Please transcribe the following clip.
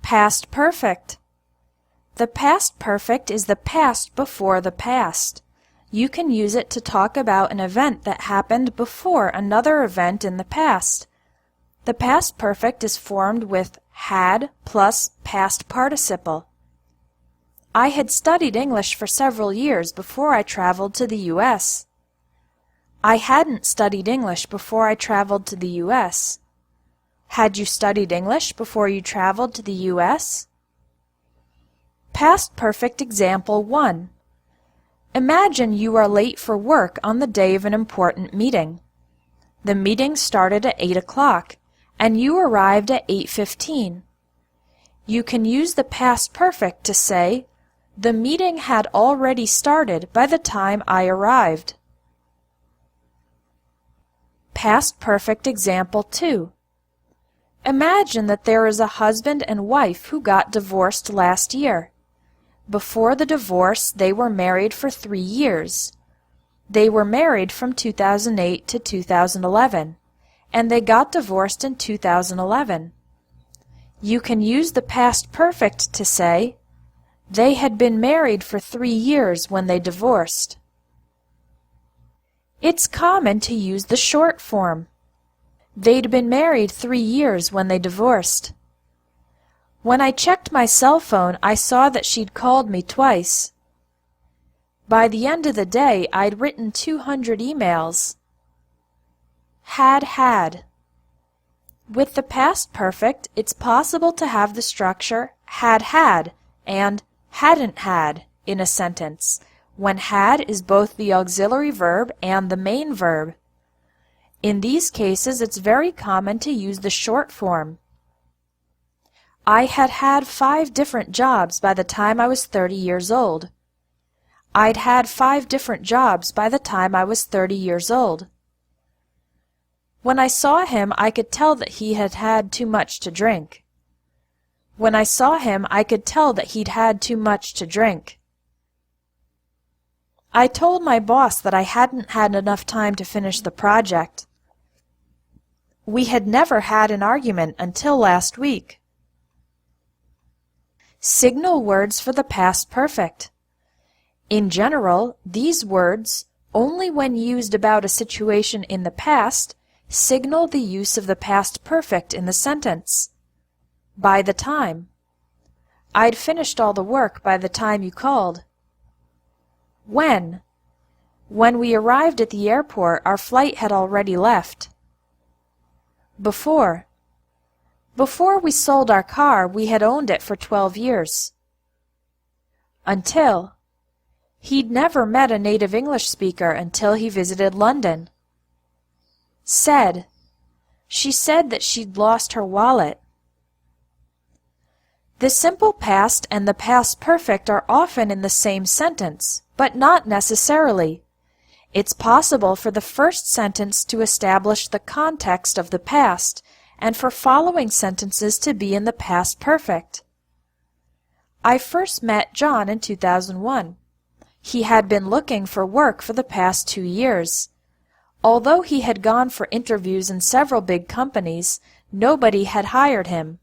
Past perfect. The past perfect is the past before the past. You can use it to talk about an event that happened before another event in the past. The past perfect is formed with had plus past participle. I had studied English for several years before I traveled to the U.S. I hadn't studied English before I traveled to the U.S. Had you studied English before you traveled to the U.S.? Past perfect example 1. Imagine you are late for work on the day of an important meeting. The meeting started at 8 o'clock, and you arrived at 8:15. You can use the past perfect to say, the meeting had already started by the time I arrived. Past perfect example 2. Imagine that there is a husband and wife who got divorced last year. Before the divorce, they were married for 3 years. They were married from 2008 to 2011, and they got divorced in 2011. You can use the past perfect to say, they had been married for 3 years when they divorced. It's common to use the short form. They'd been married 3 years when they divorced. When I checked my cell phone, I saw that she'd called me twice. By the end of the day, I'd written 200 emails. Had. With the past perfect, it's possible to have the structure had and hadn't had in a sentence, when had is both the auxiliary verb and the main verb. In these cases, it's very common to use the short form. I had had 5 different jobs by the time I was 30 years old. I'd had 5 different jobs by the time I was 30 years old. When I saw him, I could tell that he had had too much to drink. When I saw him, I could tell that he'd had too much to drink. I told my boss that I hadn't had enough time to finish the project. We had never had an argument until last week. Signal words for the past perfect. In general, these words, only when used about a situation in the past, signal the use of the past perfect in the sentence. By the time. I'd finished all the work by the time you called. When. When we arrived at the airport, our flight had already left. Before. Before we sold our car, we had owned it for 12 years. Until. He'd never met a native English speaker until he visited London. Said. She said that she'd lost her wallet. The simple past and the past perfect are often in the same sentence, but not necessarily. It's possible for the first sentence to establish the context of the past, and for following sentences to be in the past perfect. I first met John in 2001. He had been looking for work for the past 2 years. Although he had gone for interviews in several big companies, nobody had hired him.